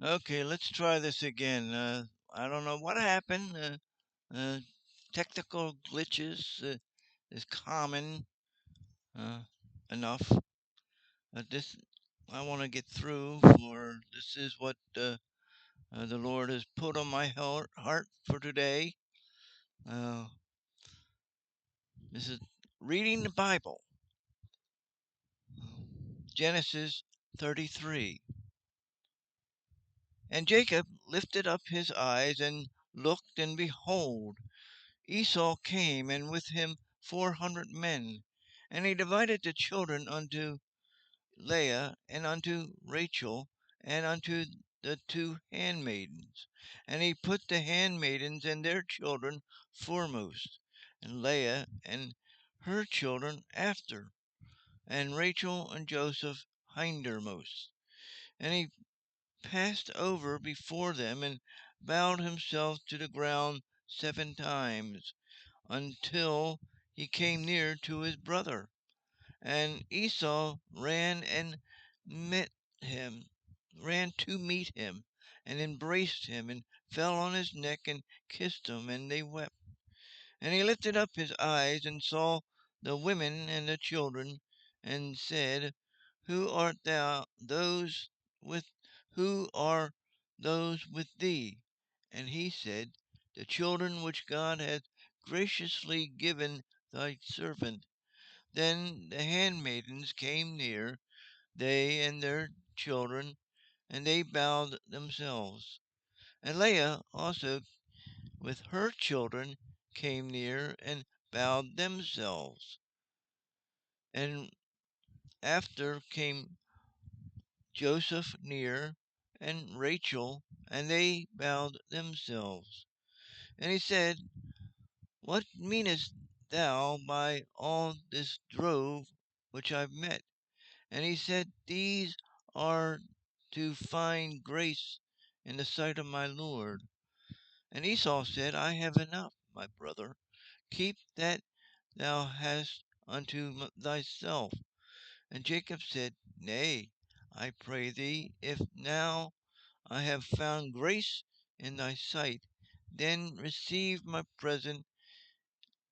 Okay, let's try this again. I don't know what happened. Uh, Technical glitches is common uh, enough. This I want to get through. For this is what the Lord has put on my heart for today. Uh, this is reading the Bible. Genesis 33. And Jacob lifted up his eyes and looked, and behold, Esau came, and with him 400 men. And he divided the children unto Leah, and unto Rachel, and unto the two handmaidens. And he put the handmaidens and their children foremost, and Leah and her children after, and Rachel and Joseph hindermost. And he passed over before them, and bowed himself to the ground 7 times, until he came near to his brother. And Esau ran and met him, ran to meet him, and embraced him, and fell on his neck, and kissed him, and they wept. And he lifted up his eyes, and saw the women and the children, and said, Who art thou? Who are those with thee? And he said, The children which God hath graciously given thy servant. Then the handmaidens came near, they and their children, and they bowed themselves. And Leah also with her children came near, and bowed themselves. And after came Joseph near, and Rachel, and they bowed themselves. And he said, What meanest thou by all this drove which I've met? And he said, These are to find grace in the sight of my Lord. And Esau said, I have enough, my brother. Keep that thou hast unto thyself. And Jacob said, Nay, I pray thee, if now I have found grace in thy sight, then receive my present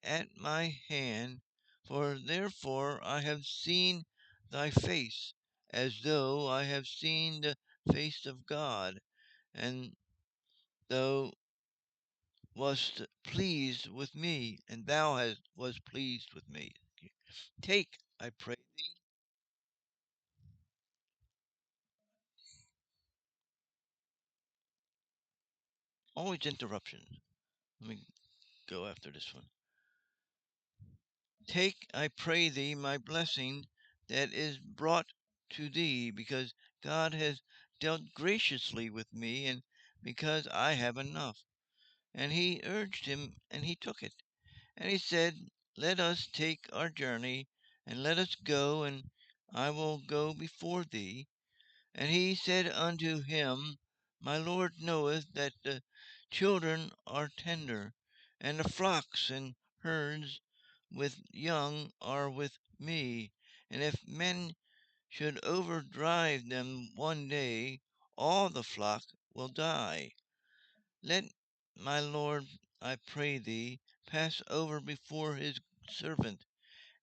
at my hand, for therefore I have seen thy face, as though I have seen the face of God, and thou wast pleased with me, and thou was pleased with me. Take, I pray thee. Always interruptions. Let me go after this one. Take, I pray thee, my blessing that is brought to thee, because God has dealt graciously with me, and because I have enough. And he urged him, and he took it. And he said, Let us take our journey, and let us go, and I will go before thee. And he said unto him, My Lord knoweth that the children are tender, and the flocks and herds with young are with me. And if men should overdrive them one day, all the flock will die. Let my Lord, I pray thee, pass over before his servant,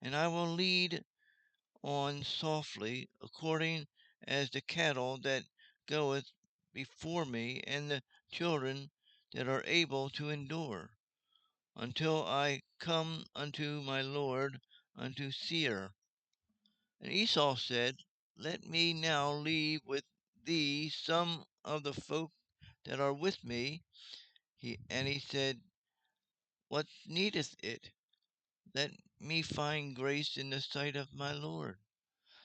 and I will lead on softly, according as the cattle that goeth before me, and the children that are able to endure, until I come unto my Lord, unto Seir. And Esau said, Let me now leave with thee some of the folk that are with me. And he said, What needeth it? Let me find grace in the sight of my Lord.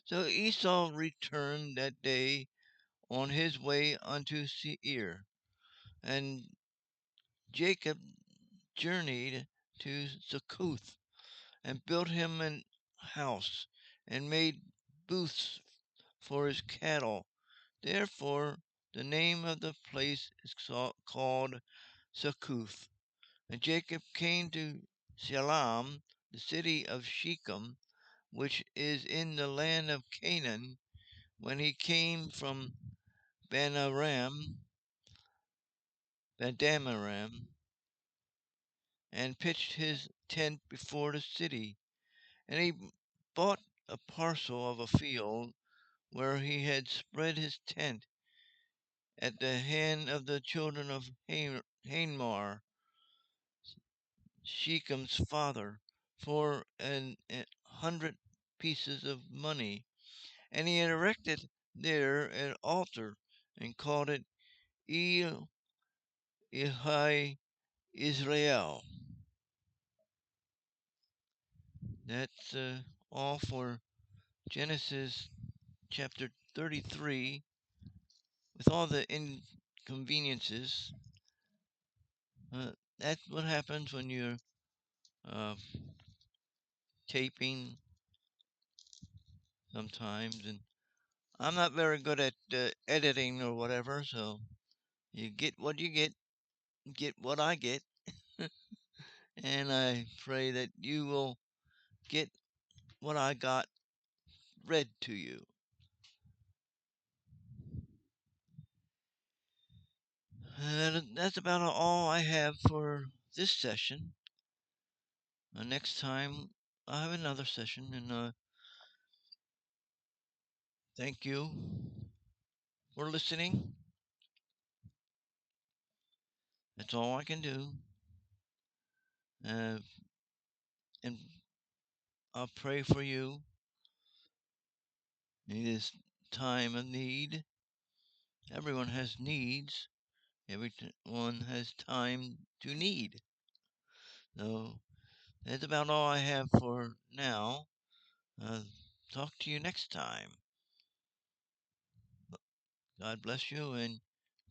So Esau returned that day on his way unto Seir, and Jacob journeyed to Succoth, and built him an house, and made booths for his cattle. Therefore the name of the place is called Succoth. And Jacob came to Shalom, the city of Shechem, which is in the land of Canaan, when he came from Banaram, Badamaram, and pitched his tent before the city. And he bought a parcel of a field where he had spread his tent at the hand of the children of Hamor, Shechem's father, for 100 pieces of money. And he had erected there an altar and called it El Ehai Israel. That's all for Genesis chapter 33, with all the inconveniences. That's what happens when you're uh, taping sometimes, and I'm not very good at editing or whatever, so you get what you get what I get, and I pray that you will get what I got read to you. That's about all I have for this session. Next time I'll have another session, and thank you for listening. That's all I can do. Uh, and I'll pray for you in this time of need. Everyone has needs. Everyone has time to need. So that's about all I have for now. Uh, talk to you next time. God bless you and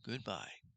goodbye.